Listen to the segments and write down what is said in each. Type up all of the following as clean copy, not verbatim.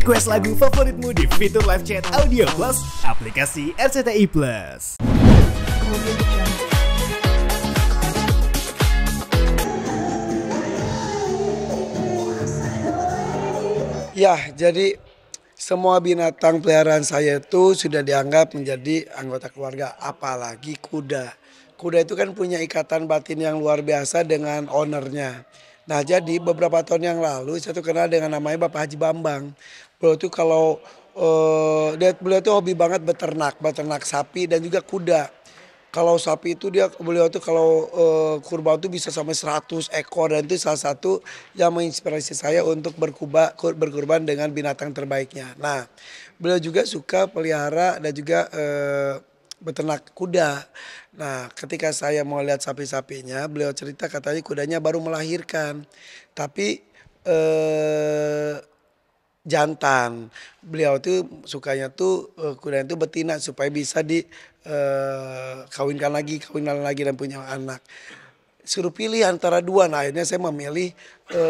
Request lagu favoritmu di fitur live chat Audio Plus, aplikasi RCTI Plus. Ya, jadi semua binatang peliharaan saya itu sudah dianggap menjadi anggota keluarga, apalagi kuda. Kuda itu kan punya ikatan batin yang luar biasa dengan ownernya. Nah, jadi beberapa tahun yang lalu saya tuh kenal dengan namanya Bapak Haji Bambang. Beliau tuh kalau beliau tuh hobi banget beternak sapi dan juga kuda. Kalau sapi itu beliau tuh kalau kurban tuh bisa sampai 100 ekor dan itu salah satu yang menginspirasi saya untuk berkurban dengan binatang terbaiknya. Nah, beliau juga suka pelihara dan juga beternak kuda. Nah, ketika saya mau lihat sapi-sapinya, beliau cerita katanya kudanya baru melahirkan. Tapi jantan. Beliau tuh sukanya tuh kuda itu betina supaya bisa kawinkan lagi dan punya anak. Suruh pilih antara dua, nah akhirnya saya memilih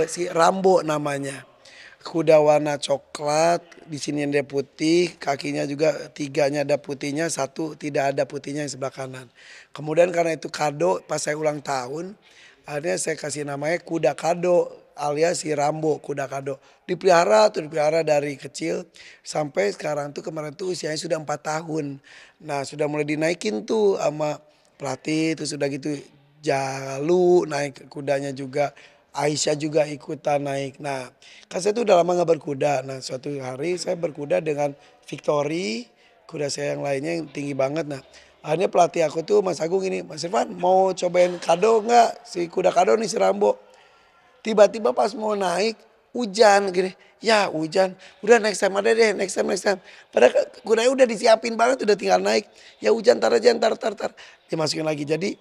si Rambo namanya. Kuda warna coklat, di sini ada putih, kakinya juga tiganya ada putihnya, satu tidak ada putihnya yang sebelah kanan. Kemudian karena itu kado pas saya ulang tahun, akhirnya saya kasih namanya kuda kado alias si Rambo kuda kado. Dipelihara dari kecil sampai sekarang tuh kemarin tuh usianya sudah 4 tahun. Nah sudah mulai dinaikin tuh sama pelatih, terus sudah gitu Jalu naik kudanya juga. Aisyah juga ikutan naik. Nah, kan saya tuh udah lama nggak berkuda. Nah, suatu hari saya berkuda dengan Victory, kuda saya yang lainnya yang tinggi banget. Nah, akhirnya pelatih aku tuh Mas Agung ini, Mas Irfan mau cobain kado nggak? Si kuda kado nih si Rambo. Tiba-tiba pas mau naik hujan gini. Ya hujan, udah next time ada deh, next time. Padahal kudanya udah disiapin banget, udah tinggal naik. Ya hujan tar aja, tar. Dimasukin lagi. Jadi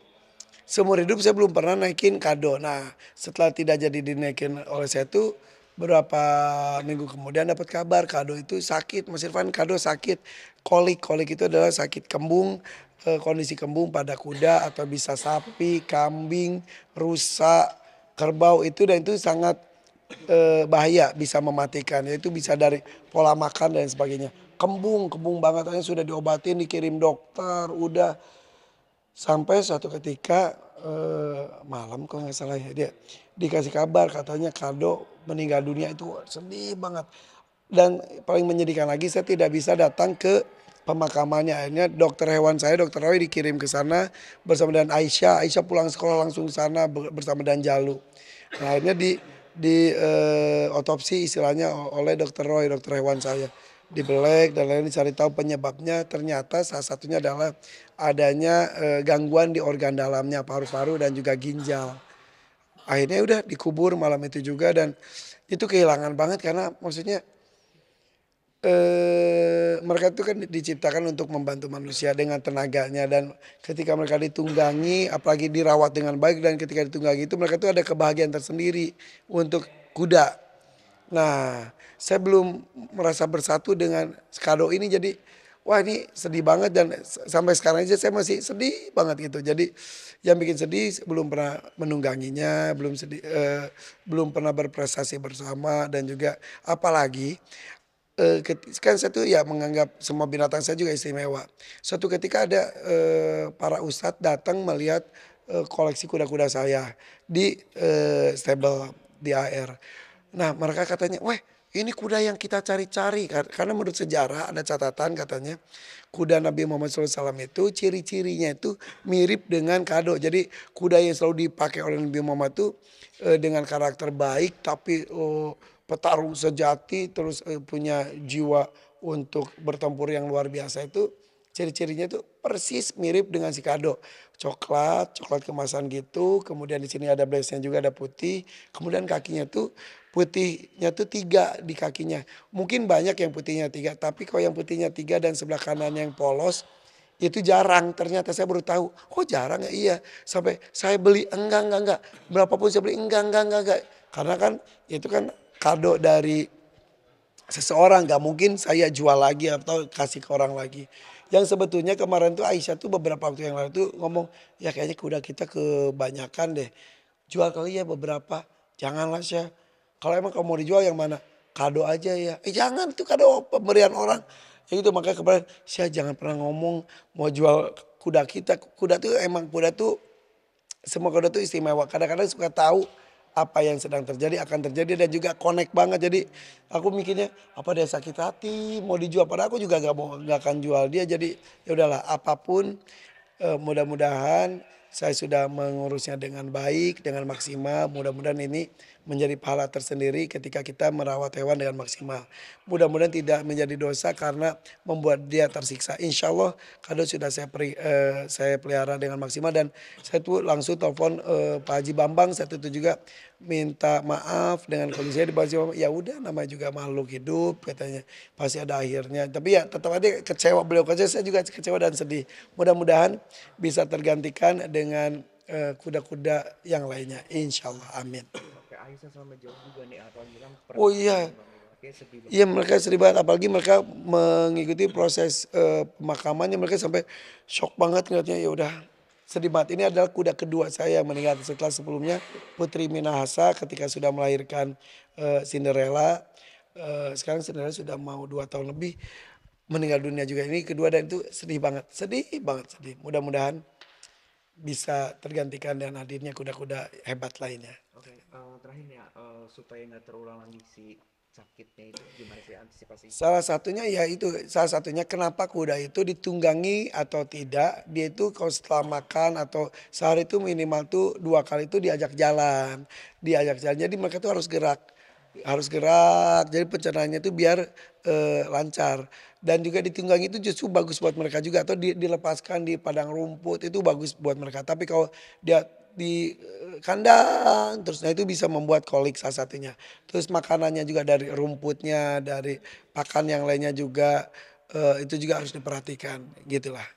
seumur hidup saya belum pernah naikin kado. Nah setelah tidak jadi dinaikin oleh saya tuh beberapa minggu kemudian dapat kabar kado itu sakit. Mas Irfan kado sakit. Kolik itu adalah sakit kembung. Kondisi kembung pada kuda atau bisa sapi, kambing, rusa, kerbau itu dan itu sangat bahaya bisa mematikan. Itu bisa dari pola makan dan sebagainya. Kembung banget aja sudah diobatin dikirim dokter udah. Sampai suatu ketika malam kalau nggak salah ya dia dikasih kabar katanya kado meninggal dunia itu sedih banget. Dan paling menyedihkan lagi saya tidak bisa datang ke pemakamannya. Akhirnya dokter hewan saya, dokter Roy dikirim ke sana bersama dengan Aisyah. Aisyah pulang sekolah langsung ke sana bersama dengan Jalu. Nah akhirnya di otopsi istilahnya oleh dokter Roy, dokter hewan saya dibelek dan lain dicari tahu penyebabnya ternyata salah satunya adalah adanya gangguan di organ dalamnya paru-paru dan juga ginjal. Akhirnya udah dikubur malam itu juga dan itu kehilangan banget karena maksudnya mereka itu kan diciptakan untuk membantu manusia dengan tenaganya dan ketika mereka ditunggangi apalagi dirawat dengan baik dan ketika ditunggangi itu mereka tuh ada kebahagiaan tersendiri untuk kuda. Nah, saya belum merasa bersatu dengan kado ini jadi wah ini sedih banget dan sampai sekarang aja saya masih sedih banget gitu. Jadi yang bikin sedih belum pernah menungganginya, belum pernah berprestasi bersama dan juga apalagi kan saya tuh ya menganggap semua binatang saya juga istimewa. Suatu ketika ada para ustadz datang melihat koleksi kuda-kuda saya di stable di AR. Nah mereka katanya, wah ini kuda yang kita cari-cari. Karena menurut sejarah ada catatan katanya kuda Nabi Muhammad SAW itu ciri-cirinya itu mirip dengan kado. Jadi kuda yang selalu dipakai oleh Nabi Muhammad itu dengan karakter baik tapi petarung sejati terus punya jiwa untuk bertempur yang luar biasa itu ciri-cirinya itu persis mirip dengan si kado. Coklat kemasan gitu, kemudian di sini ada blaze-nya juga ada putih, kemudian kakinya tuh putihnya tuh 3 di kakinya. Mungkin banyak yang putihnya 3, tapi kalau yang putihnya 3 dan sebelah kanan yang polos itu jarang. Ternyata saya baru tahu, oh jarang ya iya. Sampai saya beli enggak. Berapapun saya beli enggak. Karena kan itu kan kado dari seseorang gak mungkin saya jual lagi atau kasih ke orang lagi. Yang sebetulnya kemarin tuh Aisyah tuh beberapa waktu yang lalu tuh ngomong ya kayaknya kuda kita kebanyakan deh. Jual kali ya beberapa. Janganlah Syah. Kalau emang kamu mau dijual yang mana? kado aja ya. Jangan tuh kado pemberian orang. Ya gitu makanya kemarin saya jangan pernah ngomong mau jual kuda kita. Kuda tuh emang kuda tuh semua kuda tuh istimewa. Kadang-kadang suka tahu apa yang sedang terjadi akan terjadi dan juga connect banget. Jadi aku mikirnya apa dia sakit hati mau dijual padahal aku juga gak akan jual dia. Jadi ya udahlah apapun mudah-mudahan saya sudah mengurusnya dengan baik, dengan maksimal. Mudah-mudahan ini menjadi pahala tersendiri ketika kita merawat hewan dengan maksimal. Mudah-mudahan tidak menjadi dosa karena membuat dia tersiksa. Insya Allah kado sudah saya pelihara dengan maksimal dan saya tuh langsung telepon Pak Haji Bambang. Saya tuh juga minta maaf dengan kondisi saya di Pak Haji Bambang. Ya udah namanya juga makhluk hidup katanya pasti ada akhirnya. Tapi ya tetap aja kecewa beliau aja saya juga kecewa dan sedih. Mudah-mudahan bisa tergantikan dengan kuda-kuda yang lainnya. Insya Allah, amin. Oke, Aisyah sama jauh juga nih apalagi kan Oh iya, sedih banget. iya mereka sedih banget. Apalagi mereka mengikuti proses pemakamannya mereka sampai shock banget ngeliatnya. Ya udah sedih banget. Ini adalah kuda kedua saya yang meninggal setelah sebelumnya Putri Minahasa ketika sudah melahirkan Cinderella. Sekarang Cinderella sudah mau 2 tahun lebih meninggal dunia juga. Ini kedua dan itu sedih banget, sedih. Mudah-mudahan bisa tergantikan dan hadirnya kuda-kuda hebat lainnya. Oke, terakhir ya supaya nggak terulang lagi si sakitnya itu gimana sih antisipasi? Salah satunya kenapa kuda itu ditunggangi atau tidak. Dia itu kalau setelah makan atau sehari itu minimal tuh 2 kali itu diajak jalan. Jadi mereka tuh harus gerak jadi pencernaannya itu biar lancar dan juga ditunggangi itu justru bagus buat mereka juga atau dilepaskan di padang rumput itu bagus buat mereka tapi kalau dia di kandang terus nah itu bisa membuat kolik salah satunya terus makanannya juga dari rumputnya dari pakan yang lainnya juga itu juga harus diperhatikan gitulah.